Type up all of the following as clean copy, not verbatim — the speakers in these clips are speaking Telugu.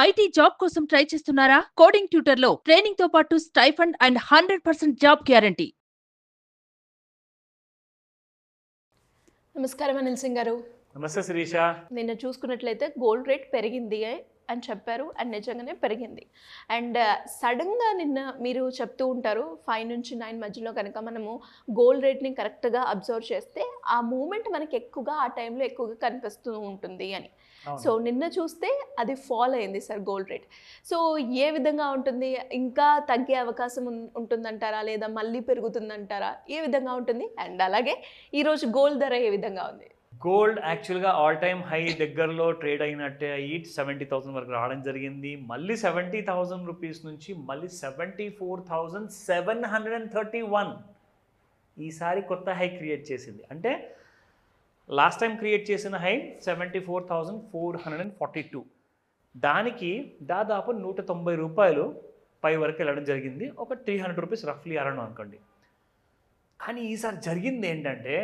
ఐటీ జాబ్ కోసం ట్రై చేస్తున్నారా? కోడింగ్ ట్యూటర్లో ట్రైనింగ్ తో పాటు స్టైఫండ్ అండ్ 100% జాబ్ గ్యారంటీ. నమస్కారం అనిల్ సింగ్ గారు. నమస్తే శిరీష. నిన్న చూసుకున్నట్లయితే గోల్డ్ రేట్ పెరిగింది అని చెప్పారు అండ్ నిజంగానే పెరిగింది. అండ్ సడన్గా నిన్న మీరు చెప్తూ ఉంటారు 5 నుంచి 9 మధ్యలో కనుక మనము గోల్డ్ రేట్ని కరెక్ట్గా అబ్జర్వ్ చేస్తే ఆ మూమెంట్ మనకి ఎక్కువగా ఆ టైంలో ఎక్కువగా కనిపిస్తూ ఉంటుంది అని. సో నిన్న చూస్తే అది ఫాల్ అయింది సార్ గోల్డ్ రేట్. సో ఏ విధంగా ఉంటుంది? ఇంకా తగ్గే అవకాశం ఉంటుందంటారా, లేదా మళ్ళీ పెరుగుతుందంటారా? ఏ విధంగా ఉంటుంది? అండ్ అలాగే ఈరోజు గోల్డ్ ధర ఏ విధంగా ఉంది? గోల్డ్ యాక్చువల్గా ఆల్ టైమ్ హై దగ్గరలో ట్రేడ్ అయినట్టే అయ్యి 70,000 వరకు రావడం జరిగింది. మళ్ళీ 70,000 రూపీస్ నుంచి మళ్ళీ 74,731 ఈసారి కొత్త హై క్రియేట్ చేసింది. అంటే లాస్ట్ టైం క్రియేట్ చేసిన హై 74,442. దానికి దాదాపు 190 రూపాయలు పై వరకు వెళ్ళడం జరిగింది. ఒక 300 రూపీస్ రఫ్లీ అరౌండ్ అనుకోండి. కానీ ఈసారి జరిగింది ఏంటంటే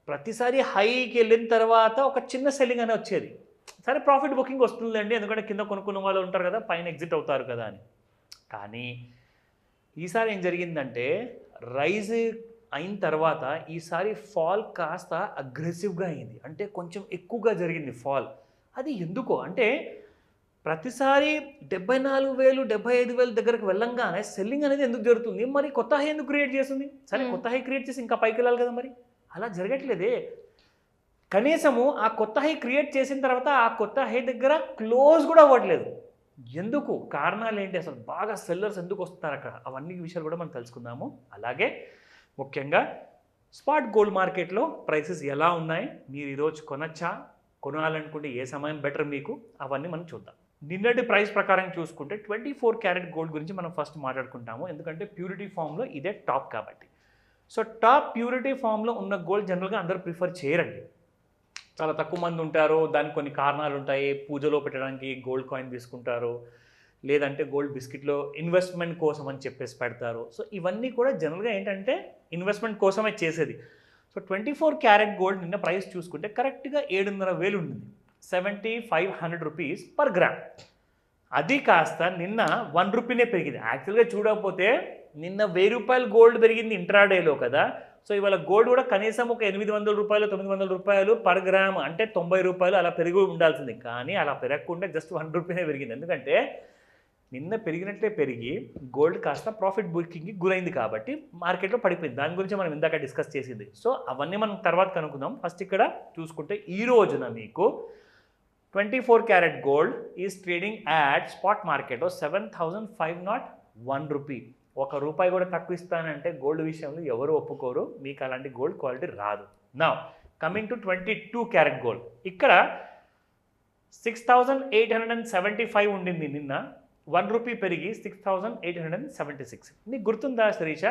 ప్రతిసారి హైకి వెళ్ళిన తర్వాత ఒక చిన్న సెల్లింగ్ అనే వచ్చేది. సరే ప్రాఫిట్ బుకింగ్ వస్తుందండి, ఎందుకంటే కింద కొనుక్కున్న వాళ్ళు ఉంటారు కదా, పైన ఎగ్జిట్ అవుతారు కదా అని. కానీ ఈసారి ఏం జరిగిందంటే రైజ్ అయిన తర్వాత ఈసారి ఫాల్ కాస్త అగ్రెసివ్గా అయింది. అంటే కొంచెం ఎక్కువగా జరిగింది ఫాల్. అది ఎందుకో అంటే ప్రతిసారి 74,000 75,000 దగ్గరకు వెళ్ళంగానే సెల్లింగ్ అనేది ఎందుకు జరుగుతుంది? మరి కొత్త హై ఎందుకు క్రియేట్ చేస్తుంది? సరే కొత్త హై క్రియేట్ చేసి ఇంకా పైకి వెళ్ళాలి కదా, మరి అలా జరగట్లేదే. కనీసము ఆ కొత్త హై క్రియేట్ చేసిన తర్వాత ఆ కొత్త హై దగ్గర క్లోజ్ కూడా అవ్వట్లేదు. ఎందుకు? కారణాలు ఏంటి? అసలు బాగా సెల్లర్స్ ఎందుకు వస్తున్నారు అక్కడ? అవన్నీ విషయాలు కూడా మనం తెలుసుకుందాము. అలాగే ముఖ్యంగా స్పాట్ గోల్డ్ మార్కెట్లో ప్రైసెస్ ఎలా ఉన్నాయి, మీరు ఈరోజు కొనచ్చా, కొనాలనుకుంటే ఏ సమయం బెటర్ మీకు, అవన్నీ మనం చూద్దాం. నిన్నటి ప్రైస్ ప్రకారం చూసుకుంటే 24 క్యారెట్ గోల్డ్ గురించి మనం ఫస్ట్ మాట్లాడుకుంటాము, ఎందుకంటే ప్యూరిటీ ఫామ్లో ఇదే టాప్ కాబట్టి. సో టాప్ ప్యూరిటీ ఫామ్లో ఉన్న గోల్డ్ జనరల్గా అందరూ ప్రిఫర్ చేయరండి. చాలా తక్కువ మంది ఉంటారు. దానికి కొన్ని కారణాలు ఉంటాయి. పూజలో పెట్టడానికి గోల్డ్ కాయిన్ తీసుకుంటారు, లేదంటే గోల్డ్ బిస్కెట్లో ఇన్వెస్ట్మెంట్ కోసం అని చెప్పేసి పెడతారు. సో ఇవన్నీ కూడా జనరల్గా ఏంటంటే ఇన్వెస్ట్మెంట్ కోసమే చేసేది. సో 24 క్యారెట్ గోల్డ్ నిన్న ప్రైస్ చూసుకుంటే కరెక్ట్గా 7,500 ఉంటుంది, 7,500 రూపీస్ పర్ గ్రామ్. అది కాస్త నిన్న 1 రూపీనే పెరిగింది. యాక్చువల్గా చూడకపోతే నిన్న 1,000 రూపాయలు గోల్డ్ పెరిగింది ఇంట్రాడేలో కదా. సో ఇవాళ గోల్డ్ కూడా కనీసం ఒక 800 రూపాయలు 900 రూపాయలు పర్ గ్రామ్, అంటే 90 రూపాయలు అలా పెరిగి ఉండాల్సింది. కానీ అలా పెరగకుండా జస్ట్ 1 రూపీనే పెరిగింది. ఎందుకంటే నిన్న పెరిగినట్లే పెరిగి గోల్డ్ కాస్త ప్రాఫిట్ బుకింగ్కి గురైంది కాబట్టి మార్కెట్లో పడిపోయింది. దాని గురించి మనం ఇందాక డిస్కస్ చేసింది. సో అవన్నీ మనం తర్వాత కనుక్కుందాం. ఫస్ట్ ఇక్కడ చూసుకుంటే ఈ రోజున మీకు 24 carat gold is trading at spot మార్కెట్లో 7,501 రూపీ. ₹1 కూడా తక్కువ ఇస్తానంటే గోల్డ్ విషయంలో ఎవరు ఒప్పుకోరు. మీకు అలాంటి గోల్డ్ క్వాలిటీ రాదు. Now coming to 22 carat gold, ఇక్కడ 6,875 ఉండింది నిన్న, 1 రూపీ పెరిగి 6,876. నీకు గుర్తుందా శిరీష,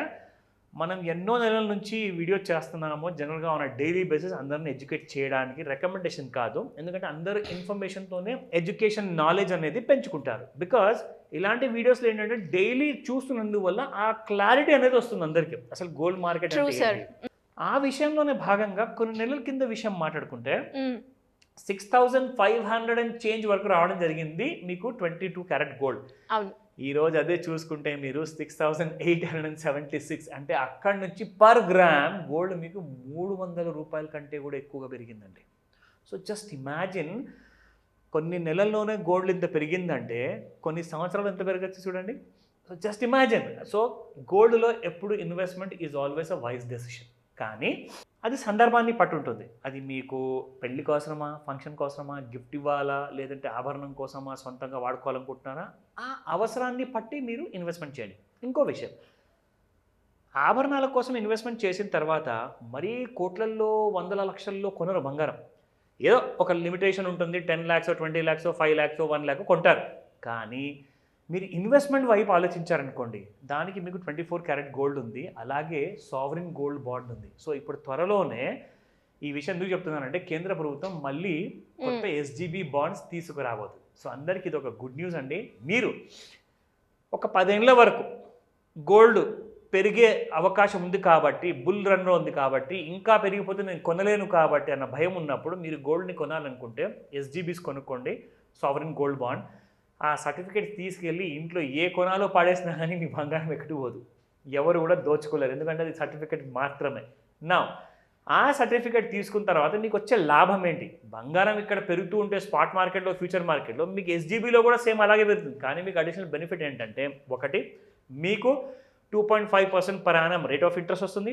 మనం ఎన్నో నెలల నుంచి వీడియో చేస్తున్నాము జనరల్గా ఆన్ డైలీ బేసిస్, అందరిని ఎడ్యుకేట్ చేయడానికి, రికమెండేషన్ కాదు. ఎందుకంటే అందరూ ఇన్ఫర్మేషన్తోనే ఎడ్యుకేషన్ నాలెడ్జ్ అనేది పెంచుకుంటారు. బికాజ్ ఇలాంటి వీడియోస్లో ఏంటంటే డైలీ చూస్తున్నందువల్ల ఆ క్లారిటీ అనేది వస్తుంది అందరికీ, అసలు గోల్డ్ మార్కెట్ అంటే. ఆ విషయంలోనే భాగంగా కొన్ని నెలల కింద విషయం మాట్లాడుకుంటే 6,500 అండ్ చేంజ్ వరకు రావడం జరిగింది మీకు 22 క్యారెట్ గోల్డ్. ఈరోజు అదే చూసుకుంటే మీరు 6,876, అంటే అక్కడి నుంచి పర్ గ్రామ్ గోల్డ్ మీకు 300 రూపాయల కంటే కూడా ఎక్కువగా పెరిగిందండి. సో జస్ట్ ఇమాజిన్, కొన్ని నెలల్లోనే గోల్డ్ ఇంత పెరిగిందంటే కొన్ని సంవత్సరాలు ఎంత పెరగచ్చు చూడండి. So just imagine. సో గోల్డ్లో ఎప్పుడు investment is always a wise decision. కానీ అది సందర్భాన్ని పట్టు ఉంటుంది. అది మీకు పెళ్లి కోసమా, ఫంక్షన్ కోసమా, గిఫ్ట్ ఇవ్వాలా, లేదంటే ఆభరణం కోసమా, సొంతంగా వాడుకోవాలనుకుంటున్నారా, ఆ అవసరాన్ని పట్టి మీరు ఇన్వెస్ట్మెంట్ చేయండి. ఇంకో విషయం, ఆభరణాల కోసం ఇన్వెస్ట్మెంట్ చేసిన తర్వాత మరీ కోట్లల్లో 100 లక్షల్లో కొనరు బంగారం. ఏదో ఒక లిమిటేషన్ ఉంటుంది, 10 lakhs 20 lakhs 5 lakhs 1 lakh కొంటారు. కానీ మీరు ఇన్వెస్ట్మెంట్ వైపు ఆలోచించారనుకోండి, దానికి మీకు 24 క్యారెట్ గోల్డ్ ఉంది, అలాగే సావరిన్ గోల్డ్ బాండ్ ఉంది. సో ఇప్పుడు త్వరలోనే ఈ విషయం ఎందుకు చెప్తున్నానంటే కేంద్ర ప్రభుత్వం మళ్ళీ కొత్త SGB బాండ్స్ తీసుకురాబోతుంది. సో అందరికీ ఇది ఒక గుడ్ న్యూస్ అండి. మీరు ఒక 10 ఏళ్ల వరకు గోల్డ్ పెరిగే అవకాశం ఉంది కాబట్టి, బుల్ రన్లో ఉంది కాబట్టి, ఇంకా పెరిగిపోతే నేను కొనలేను కాబట్టి అన్న భయం ఉన్నప్పుడు మీరు గోల్డ్ని కొనాలనుకుంటే SGBs కొనుక్కోండి, సావరిన్ గోల్డ్ బాండ్. ఆ సర్టిఫికేట్ తీసుకెళ్ళి ఇంట్లో ఏ కొనాలో పాడేసినా కానీ మీ బంగారం ఎక్కడిపోదు, ఎవరు కూడా దోచుకోలేరు, ఎందుకంటే అది సర్టిఫికేట్ మాత్రమే. నా ఆ సర్టిఫికేట్ తీసుకున్న తర్వాత మీకు వచ్చే లాభం ఏంటి? బంగారం ఇక్కడ పెరుగుతూ ఉంటే స్పాట్ మార్కెట్లో, ఫ్యూచర్ మార్కెట్లో మీకు ఎస్జీబీలో కూడా సేమ్ అలాగే పెరుగుతుంది. కానీ మీకు అడిషనల్ బెనిఫిట్ ఏంటంటే, ఒకటి మీకు 2.5% per annum rate of interest వస్తుంది.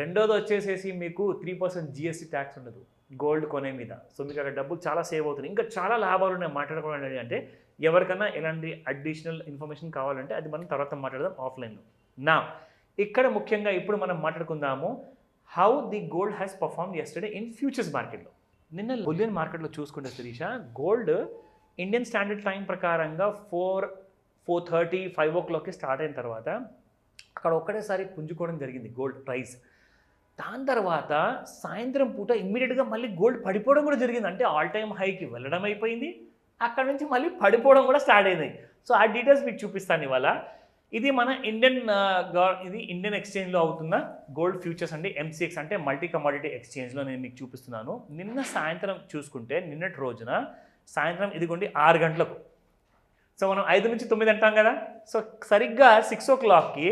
రెండోది వచ్చేసేసి మీకు 3% జిఎస్టీ ట్యాక్స్ ఉండదు గోల్డ్ కొనే మీద. సో మీకు అక్కడ డబ్బులు చాలా సేవ్ అవుతుంది. ఇంకా చాలా లాభాలు ఉన్నాయి మాట్లాడుకోవడం. అంటే ఎవరికైనా ఎలాంటి అడిషనల్ ఇన్ఫర్మేషన్ కావాలంటే అది మనం తర్వాత మాట్లాడదాం ఆఫ్లైన్లో. నా ఇక్కడ ముఖ్యంగా ఇప్పుడు మనం మాట్లాడుకుందాము how the gold has perform yesterday in futures మార్కెట్లో. నిన్న బులియన్ మార్కెట్లో చూసుకుంటే Sirisha, gold Indian standard time ప్రకారంగా 4:30, 5 o'clockకి స్టార్ట్ అయిన తర్వాత అక్కడ ఒక్కటేసారి పుంజుకోవడం జరిగింది గోల్డ్ ప్రైస్. దాని తర్వాత సాయంత్రం పూట ఇమ్మీడియట్గా మళ్ళీ గోల్డ్ పడిపోవడం కూడా జరిగింది. అంటే ఆల్ టైమ్ హైకి వెళ్ళడం అయిపోయింది, అక్కడ నుంచి మళ్ళీ పడిపోవడం కూడా స్టార్ట్ అయింది. సో ఆ డీటెయిల్స్ మీకు చూపిస్తాను ఇవాళ. ఇది మన ఇండియన్ ఎక్స్చేంజ్లో అవుతున్న గోల్డ్ ఫ్యూచర్స్ అండి, MCX అంటే మల్టీ కమోడిటీ ఎక్స్చేంజ్లో నేను మీకు చూపిస్తున్నాను. నిన్న సాయంత్రం చూసుకుంటే, నిన్నటి రోజున సాయంత్రం ఇదిగోండి 6 గంటలకు, సో మనం 5 నుంచి 9 అంటాం కదా, సో సరిగ్గా 6 o'clockకి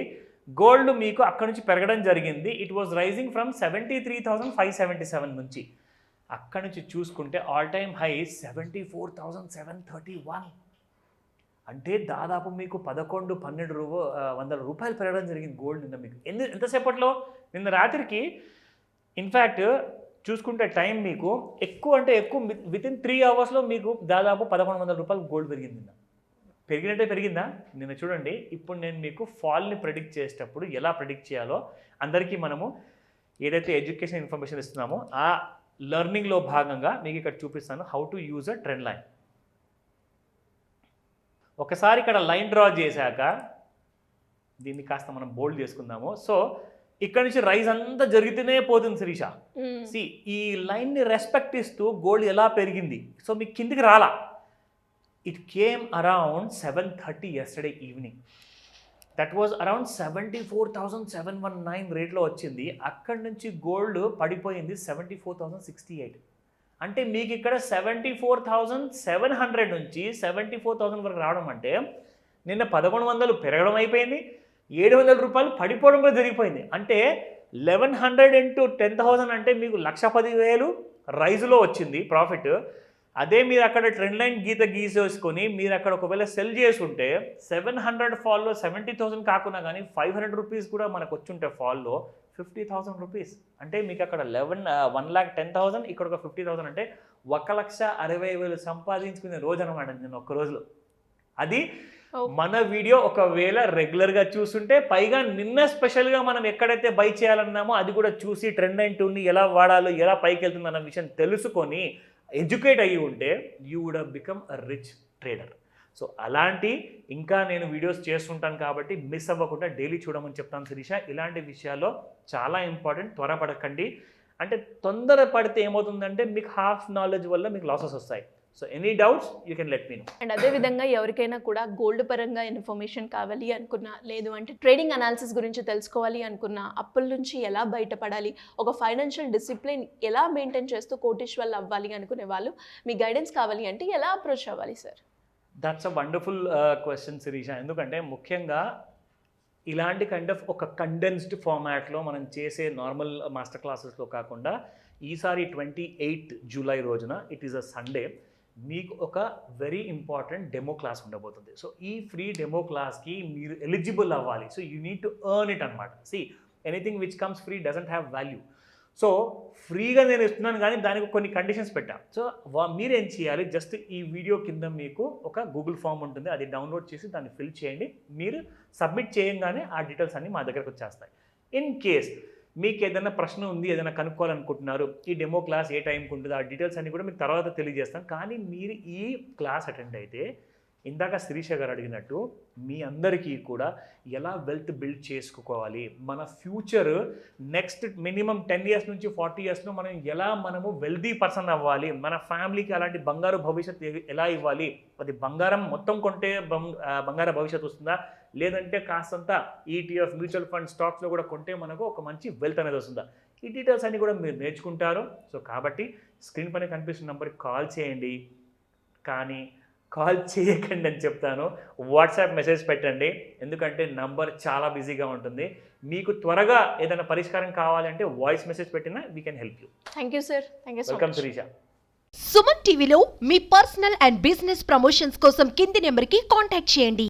గోల్డ్ మీకు అక్కడ నుంచి పెరగడం జరిగింది. ఇట్ వాజ్ రైజింగ్ ఫ్రమ్ 73,577 నుంచి. అక్కడ నుంచి చూసుకుంటే ఆల్ టైమ్ హై 74,731. అంటే దాదాపు మీకు 11-12 రూపాయలు పెరగడం జరిగింది గోల్డ్ నిన్న మీకు. ఎంతసేపట్లో? నిన్న రాత్రికి. ఇన్ఫ్యాక్ట్ చూసుకుంటే టైం మీకు ఎక్కువ అంటే ఎక్కువ, వితిన్ 3 hours మీకు దాదాపు 1100 రూపాయలు గోల్డ్ పెరిగింది నిన్న. పెరిగినట్టే పెరిగిందా? నిన్న చూడండి. ఇప్పుడు నేను మీకు ఫాల్ని ప్రెడిక్ట్ చేసేటప్పుడు ఎలా ప్రెడిక్ట్ చేయాలో అందరికీ మనము ఏదైతే ఎడ్యుకేషన్ ఇన్ఫర్మేషన్ ఇస్తున్నామో ఆ లెర్నింగ్లో భాగంగా మీకు ఇక్కడ చూపిస్తాను how to use a trend line. ఒకసారి ఇక్కడ లైన్ డ్రా చేశాక దీన్ని కాస్త మనం బోల్డ్ చేసుకుందాము. సో ఇక్కడ నుంచి రైజ్ అంతా జరుగుతూనే పోతుంది శిరీష. ఈ లైన్ని రెస్పెక్ట్ ఇస్తూ గోల్డ్ ఎలా పెరిగింది, సో మీకు కిందికి రాలా. It came around 7:30 yesterday evening. That was around 74,719 రేట్లో వచ్చింది. అక్కడి నుంచి గోల్డ్ పడిపోయింది 74,068. అంటే మీకు ఇక్కడ 74,700 నుంచి 74,000 వరకు రావడం అంటే నిన్న 1100 పెరగడం అయిపోయింది, 700 రూపాయలు పడిపోవడం కూడా జరిగిపోయింది. అంటే 1100 into 10,000 అంటే మీకు 1,10,000 రైజులో వచ్చింది ప్రాఫిట్. అదే మీరు అక్కడ ట్రెండ్ లైన్ గీసేసుకొని మీరు అక్కడ ఒకవేళ సెల్ చేసి ఉంటే 700 ఫాల్లో 70,000 కాకుండా కానీ 500 రూపీస్ కూడా మనకు వచ్చుంటే ఫాల్లో 50,000 రూపీస్. అంటే మీకు అక్కడ 1,10,000, ఇక్కడ ఒక 50,000 అంటే 1,60,000 సంపాదించుకునే రోజు అనమాట నేను ఒక్క రోజులో. అది మన వీడియో ఒకవేళ రెగ్యులర్గా చూస్తుంటే, పైగా నిన్న స్పెషల్గా మనం ఎక్కడైతే బై చేయాలన్నామో అది కూడా చూసి ట్రెండ్ లైన్ టూల్ని ఎలా వాడాలో, ఎలా పైకి వెళ్తుంది అన్న విషయం తెలుసుకొని ఎడ్యుకేట్ అయ్యి ఉంటే you would have become a rich trader. So అలాంటి ఇంకా నేను వీడియోస్ చేస్తుంటాను కాబట్టి మిస్ అవ్వకుండా డైలీ చూడమని చెప్తాను శిరీష. ఇలాంటి విషయాల్లో చాలా ఇంపార్టెంట్, త్వరపడకండి. అంటే తొందర పడితే ఏమవుతుందంటే మీకు హాఫ్ నాలెడ్జ్ వల్ల మీకు లాసెస్ వస్తాయి. So any doubts you can let me know. And అదేవిధంగా ఎవరికైనా కూడా గోల్డ్ పరంగా ఇన్ఫర్మేషన్ కావాలి అనుకున్నా, లేదు అంటే ట్రేడింగ్ అనాలిసిస్ గురించి తెలుసుకోవాలి అనుకున్నా, అప్పుల నుంచి ఎలా బయటపడాలి, ఒక ఫైనాన్షియల్ డిసిప్లిన్ ఎలా మెయింటైన్ చేస్తూ కోటీశ్వర్లు అవ్వాలి అనుకునే వాళ్ళు మీ గైడెన్స్ కావాలి అంటే ఎలా అప్రోచ్ అవ్వాలి sir? That's a wonderful question Sirisha. ఎందుకంటే ముఖ్యంగా ఇలాంటి కైండ్ ఆఫ్ ఒక కండెన్స్డ్ ఫార్మాట్లో మనం చేసే నార్మల్ మాస్టర్ క్లాసెస్లో కాకుండా ఈసారి 28 జూలై రోజున, ఇట్ ఈస్ అ సండే, మీకు ఒక వెరీ ఇంపార్టెంట్ డెమో క్లాస్ ఉండబోతుంది. సో ఈ ఫ్రీ డెమో క్లాస్కి మీరు ఎలిజిబుల్ అవ్వాలి. So you need to earn it అనమాట. Anything which comes free doesn't have value. So ఫ్రీగా నేను ఇస్తున్నాను కానీ దానికి కొన్ని కండిషన్స్ పెట్టాను. సో మీరేం చేయాలి, జస్ట్ ఈ వీడియో కింద మీకు ఒక గూగుల్ ఫామ్ ఉంటుంది, అది డౌన్లోడ్ చేసి దాన్ని ఫిల్ చేయండి. మీరు సబ్మిట్ చేయంగానే ఆ డీటెయిల్స్ అన్నీ మా దగ్గరకు వచ్చేస్తాయి. ఇన్ కేస్ మీకు ఏదైనా ప్రశ్న ఉంది, ఏదైనా కనుక్కోవాలనుకుంటున్నారు, ఈ డెమో క్లాస్ ఏ టైంకి ఉంటుంది, ఆ డీటెయిల్స్ అన్నీ కూడా మీకు తర్వాత తెలియజేస్తాను. కానీ మీరు ఈ క్లాస్ అటెండ్ అయితే ఇందాక శిరీష గారు అడిగినట్టు మీ అందరికీ కూడా ఎలా వెల్త్ బిల్డ్ చేసుకోవాలి, మన ఫ్యూచర్ నెక్స్ట్ మినిమం 10 years నుంచి 40 yearsలో మనము వెల్దీ పర్సన్ అవ్వాలి, మన ఫ్యామిలీకి అలాంటి బంగారు భవిష్యత్తు ఎలా ఇవ్వాలి, అది బంగారం మొత్తం కొంటే బంగారు భవిష్యత్తు వస్తుందా, లేదంటే కాస్తంత ETF మ్యూచువల్ ఫండ్ స్టాక్స్లో కూడా కొంటే మనకు ఒక మంచి వెల్త్ అనేది వస్తుందా, ఈ డీటెయిల్స్ అన్నీ కూడా మీరు నేర్చుకుంటారు. సో కాబట్టి స్క్రీన్ పైన కనిపిస్తున్న నెంబర్కి కాల్ చేయండి. కానీ కాల్ చేయకండి అని చెప్తాను. వాట్సాప్ మెసేజ్ పెట్టండి, ఎందుకంటే నంబర్ చాలా బిజీగా ఉంటుంది. మీకు త్వరగా ఏదైనా పరిష్కారం కావాలంటే వాయిస్ మెసేజ్ పెట్టినా we can help you. Thank you sir, thank you so welcome much. Sirisha. Suman టీవీలో మీ పర్సనల్ అండ్ బిజినెస్ ప్రమోషన్స్ కోసం కింది నెంబర్కి కాంటాక్ట్ చేయండి.